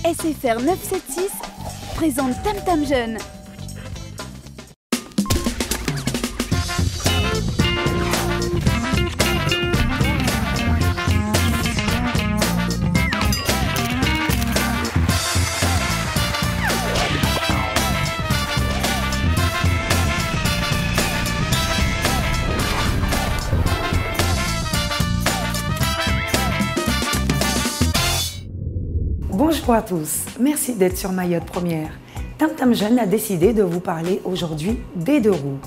SFR 976 présente Tam Tam Jeune. Bonjour à tous, merci d'être sur Mayotte Première. Tam Tam Jeune a décidé de vous parler aujourd'hui des deux roues.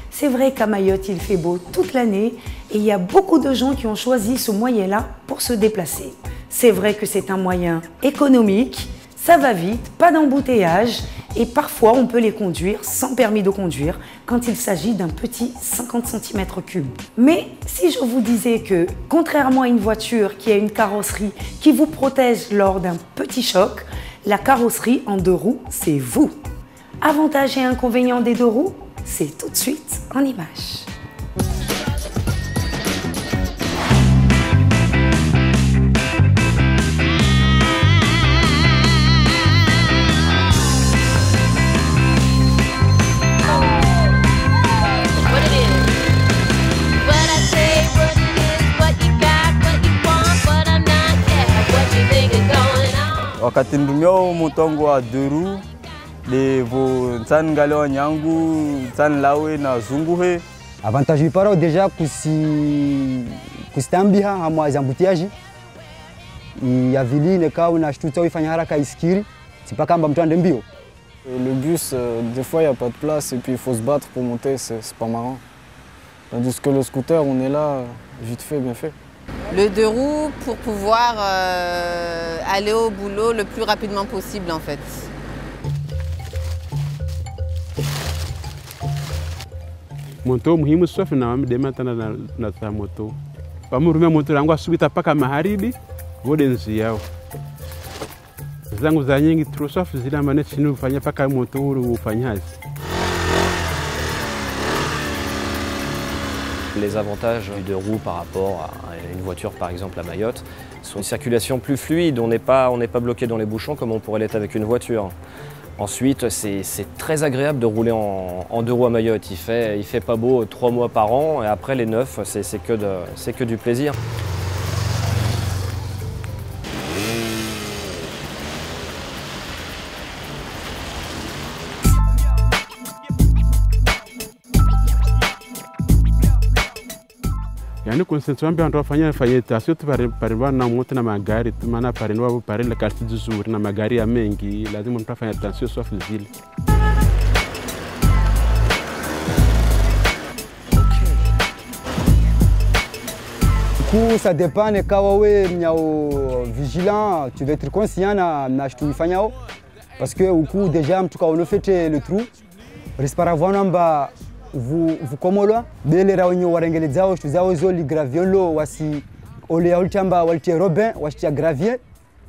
C'est vrai qu'à Mayotte, il fait beau toute l'année et il y a beaucoup de gens qui ont choisi ce moyen-là pour se déplacer. C'est vrai que c'est un moyen économique, ça va vite, pas d'embouteillage et parfois on peut les conduire sans permis de conduire quand il s'agit d'un petit 50 cm3. Mais si je vous disais que, contrairement à une voiture qui a une carrosserie qui vous protège lors d'un petit choc, la carrosserie en deux roues, c'est vous. Avantages et inconvénients des deux roues, c'est tout de suite en images. Wakati ndumio mutongo wa duru levo tsan ngalo nyangu tsan lawe na zunguhe. Avantage iparo déjà kustambiha hamwa zambutiaji ya vili neka unashtuta uifanya haraka iskiri sipaka mba mtu ande mbio. Le bus des fois il y a pas de place et puis il faut se battre pour monter, c'est pas marrant. Tandis que le scooter on est là vite fait bien fait. Le deux roues pour pouvoir aller au boulot le plus rapidement possible en fait. Moto muhimu swafi na wamidema tana na ta moto. Pamurumia moto yangu asubita paka magharibi wode nzi yao. Zangu za nyingi troswafi zila maneti sinu ufanya paka moto uru ufanyazi. Les avantages du deux roues par rapport à une voiture par exemple à Mayotte sont une circulation plus fluide, on n'est pas bloqué dans les bouchons comme on pourrait l'être avec une voiture. Ensuite, c'est très agréable de rouler en deux roues à Mayotte, il fait pas beau 3 mois par an et après les 9 c'est que du plaisir. Yani konsenso ambia ndo fanya tasio tu pariwa na moto na magari tu maana parinwa pare la carte du jour na magari ya mengi lazima mtu afanye tasio safi zile. Ça dépend de quand tu es vigilant, tu dois être conscient de ce que tu fais. Parce que déjà, on a fait le trou. Respara vanamba vous komolo bele raonyo warengele zao zao zoli graviolo wasi ole ulchamba walti robin wasi gravier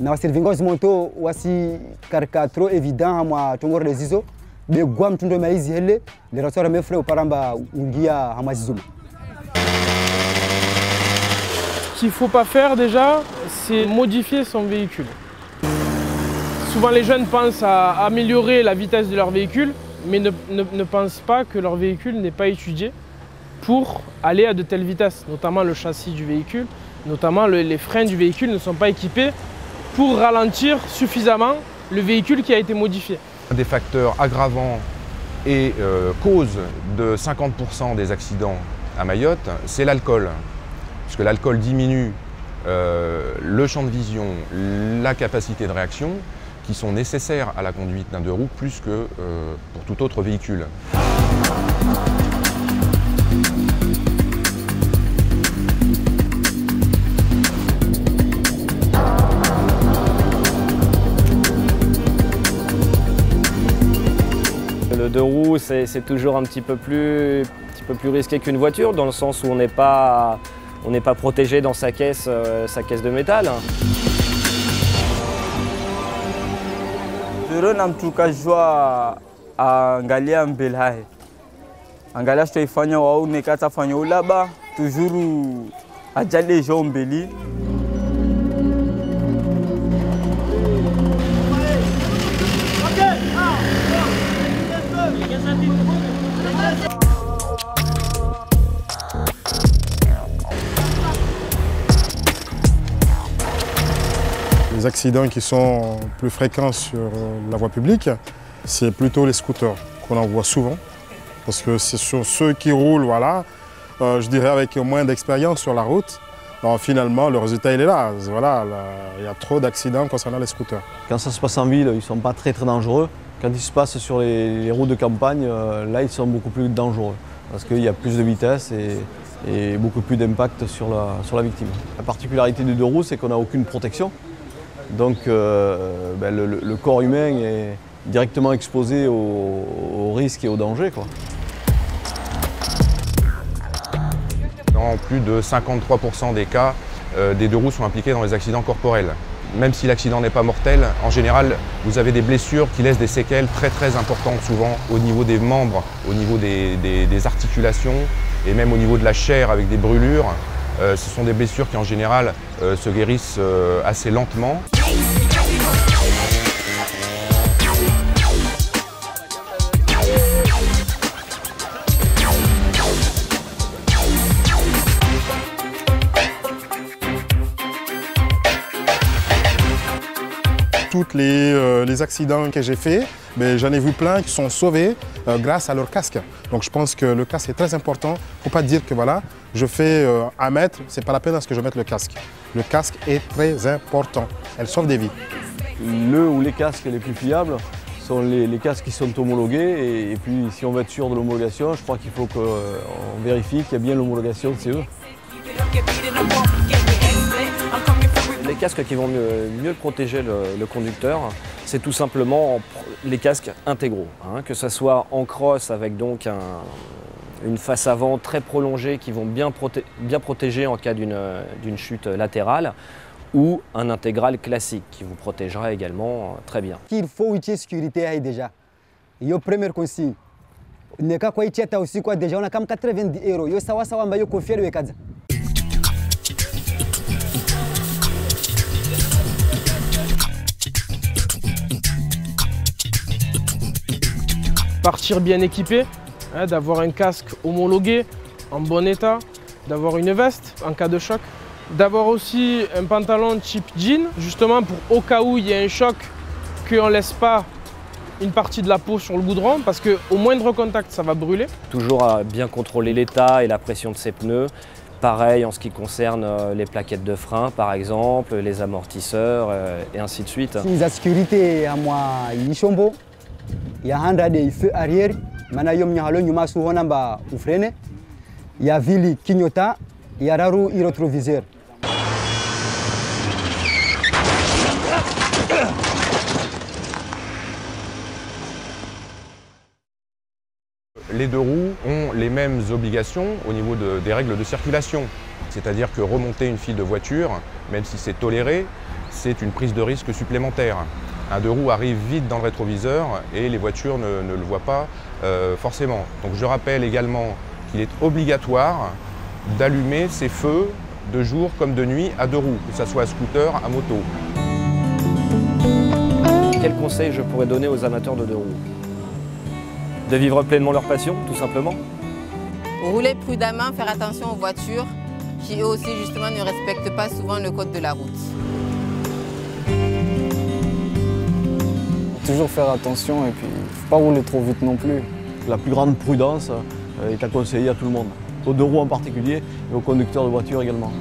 na waservingozi monto wasi karka trop évident hamwa tongoro lezizo be gwa mtundo maizi hele le rasora mefre uparamba ungia hamazizuma. Ce qu'il ne faut pas faire déjà, c'est modifier son véhicule. Souvent les jeunes pensent à améliorer la vitesse de leur véhicule, mais ne pensent pas que leur véhicule n'est pas étudié pour aller à de telles vitesses, notamment le châssis du véhicule, notamment les freins du véhicule ne sont pas équipés pour ralentir suffisamment le véhicule qui a été modifié. Un des facteurs aggravants et cause de 50% des accidents à Mayotte, c'est l'alcool. Parce que l'alcool diminue le champ de vision, la capacité de réaction, qui sont nécessaires à la conduite d'un deux roues plus que pour tout autre véhicule. Le deux roues, c'est toujours un petit peu plus risqué qu'une voiture, dans le sens où on n'est pas protégé dans sa caisse de métal. Zero namtuka jua angalia mbele hai. Angalia tutaifanya wao nekata fanya ulaba toujours ajali jo mbeli. Les accidents qui sont plus fréquents sur la voie publique, c'est plutôt les scooters qu'on en voit souvent. Parce que c'est sur ceux qui roulent, voilà, je dirais avec moins d'expérience sur la route. Alors, finalement, le résultat il est là. Voilà, il y a trop d'accidents concernant les scooters. Quand ça se passe en ville, ils ne sont pas très dangereux. Quand ils se passent sur les routes de campagne, là ils sont beaucoup plus dangereux. Parce qu'il y a plus de vitesse et beaucoup plus d'impact sur la victime. La particularité des deux roues, c'est qu'on n'a aucune protection. Donc le corps humain est directement exposé aux risques et aux dangers, quoi. Dans plus de 53% des cas, des deux roues sont impliqués dans les accidents corporels. Même si l'accident n'est pas mortel, en général, vous avez des blessures qui laissent des séquelles très importantes, souvent au niveau des membres, au niveau des articulations et même au niveau de la chair avec des brûlures. Ce sont des blessures qui en général se guérissent assez lentement. Tous les accidents que j'ai faits, j'en ai vu plein qui sont sauvés grâce à leur casque. Donc je pense que le casque est très important. Il ne faut pas dire que voilà, je fais 1 mètre, ce n'est pas la peine à ce que je mette le casque. Le casque est très important, elle sauve des vies. Les casques les plus fiables sont les casques qui sont homologués et puis si on veut être sûr de l'homologation, je crois qu'il faut qu'on vérifie qu'il y a bien l'homologation de CE. Les casques qui vont mieux protéger le conducteur, c'est tout simplement les casques intégraux. Que ce soit en cross avec donc une face avant très prolongée qui vont bien protéger en cas d'une chute latérale, ou un intégral classique qui vous protégera également très bien. Il faut utiliser sécurité déjà. Et le premier consigne. Ne ka kwa icheta aussi quoi déjà on a comme 90 €. Yo sawa sawa mbayo confier le kaza. Partir bien équipé, d'avoir un casque homologué, en bon état, d'avoir une veste en cas de choc, d'avoir aussi un pantalon type jean, justement pour au cas où il y a un choc, qu'on ne laisse pas une partie de la peau sur le goudron, parce qu'au moindre contact, ça va brûler. Toujours à bien contrôler l'état et la pression de ses pneus. Pareil en ce qui concerne les plaquettes de frein, par exemple, les amortisseurs et ainsi de suite. La sécurité à moi, Yishombo. Il y a un feu arrière, manayom nyalo nyuma suhona ba ufrene. Il y a vili kinyota, il y a raru rétroviseur. Les deux roues ont les mêmes obligations au niveau des règles de circulation. C'est-à-dire que remonter une file de voiture, même si c'est toléré, c'est une prise de risque supplémentaire. Un deux roues arrive vite dans le rétroviseur et les voitures ne le voient pas forcément. Donc je rappelle également qu'il est obligatoire d'allumer ces feux de jour comme de nuit à deux roues, que ce soit à scooter, à moto. Quel conseil je pourrais donner aux amateurs de deux roues? De vivre pleinement leur passion, tout simplement. Rouler prudemment, faire attention aux voitures qui eux aussi justement ne respectent pas souvent le code de la route. Toujours faire attention et puis il ne faut pas rouler trop vite non plus. La plus grande prudence est à conseiller à tout le monde, aux deux roues en particulier et aux conducteurs de voitures également.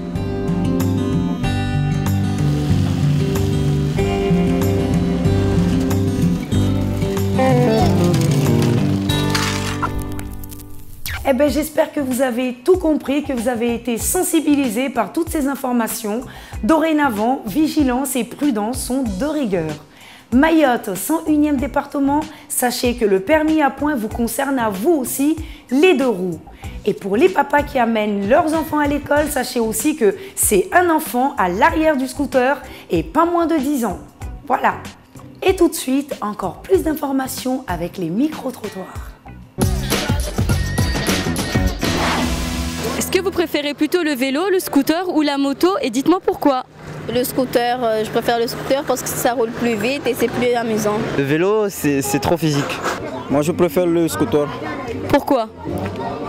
Eh bien, j'espère que vous avez tout compris, que vous avez été sensibilisés par toutes ces informations. Dorénavant, vigilance et prudence sont de rigueur. Mayotte, 101e département, sachez que le permis à points vous concerne à vous aussi, les deux roues. Et pour les papas qui amènent leurs enfants à l'école, sachez aussi que c'est un enfant à l'arrière du scooter et pas moins de 10 ans. Voilà. Et tout de suite, encore plus d'informations avec les micro-trottoirs. Est-ce que vous préférez plutôt le vélo, le scooter ou la moto? Et dites-moi pourquoi. Le scooter, je préfère le scooter parce que ça roule plus vite et c'est plus amusant. Le vélo, c'est trop physique. Moi, je préfère le scooter. Pourquoi?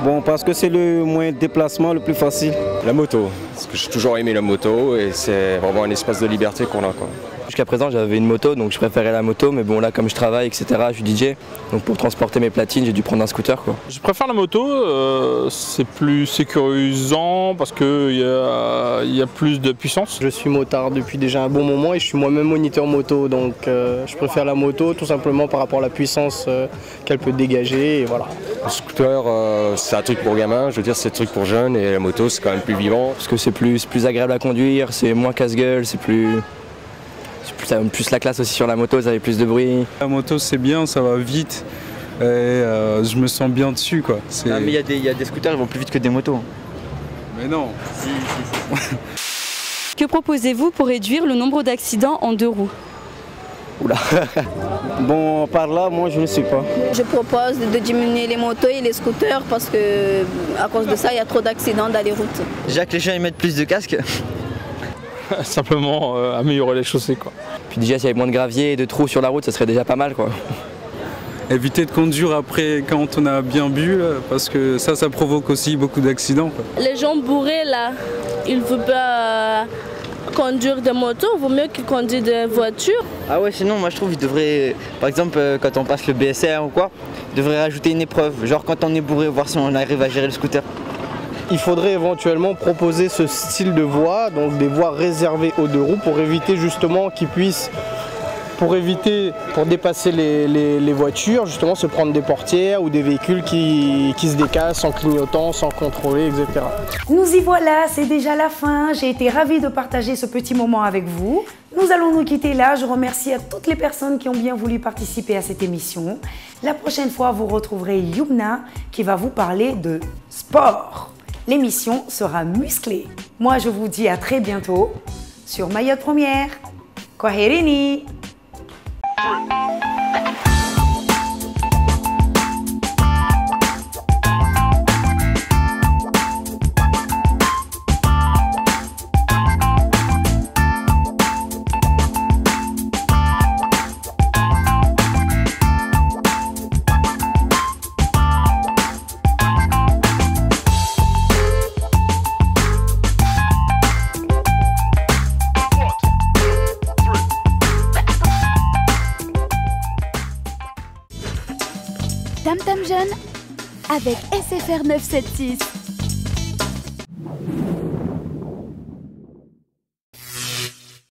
Bon, parce que c'est le moyen de déplacement le plus facile. La moto, parce que j'ai toujours aimé la moto et c'est vraiment un espace de liberté qu'on a, quoi. Jusqu'à présent j'avais une moto, donc je préférais la moto, mais bon là comme je travaille etc, je suis DJ, donc pour transporter mes platines j'ai dû prendre un scooter quoi. Je préfère la moto, c'est plus sécurisant parce qu'il y a plus de puissance. Je suis motard depuis déjà un bon moment et je suis moi-même moniteur moto, donc je préfère la moto tout simplement par rapport à la puissance qu'elle peut dégager et voilà. Le scooter c'est un truc pour gamin, je veux dire c'est un truc pour jeunes et la moto c'est quand même plus vivant. Parce que c'est plus agréable à conduire, c'est moins casse-gueule, ça a plus la classe aussi sur la moto, ça fait plus de bruit. La moto c'est bien, ça va vite et je me sens bien dessus quoi. Non, mais il y a des scooters qui vont plus vite que des motos. Mais non. Que proposez-vous pour réduire le nombre d'accidents en 2 roues? Oula. Bon, par là, moi je ne sais pas. Je propose de diminuer les motos et les scooters parce que à cause de ça, il y a trop d'accidents dans les routes. Déjà que les gens ils mettent plus de casques. Simplement améliorer les chaussées quoi. Puis déjà s'il y avait moins de gravier et de trous sur la route, ça serait déjà pas mal quoi. Éviter de conduire après quand on a bien bu là, parce que ça provoque aussi beaucoup d'accidents. Les gens bourrés là, ils ne veulent pas conduire des motos, il vaut mieux qu'ils conduisent des voitures. Ah ouais, sinon moi je trouve qu'ils devraient, par exemple quand on passe le BSR ou quoi, ils devraient rajouter une épreuve, genre quand on est bourré, voir si on arrive à gérer le scooter. Il faudrait éventuellement proposer ce style de voie, donc des voies réservées aux 2 roues pour éviter justement qu'ils puissent, pour dépasser les voitures, justement se prendre des portières ou des véhicules qui se décassent en clignotant, sans contrôler, etc. Nous y voilà, c'est déjà la fin. J'ai été ravie de partager ce petit moment avec vous. Nous allons nous quitter là. Je remercie à toutes les personnes qui ont bien voulu participer à cette émission. La prochaine fois, vous retrouverez Yumna qui va vous parler de sport. L'émission sera musclée. Moi, je vous dis à très bientôt sur Mayotte Première. Kwaherini! Tam Tam Jeune avec SFR 976.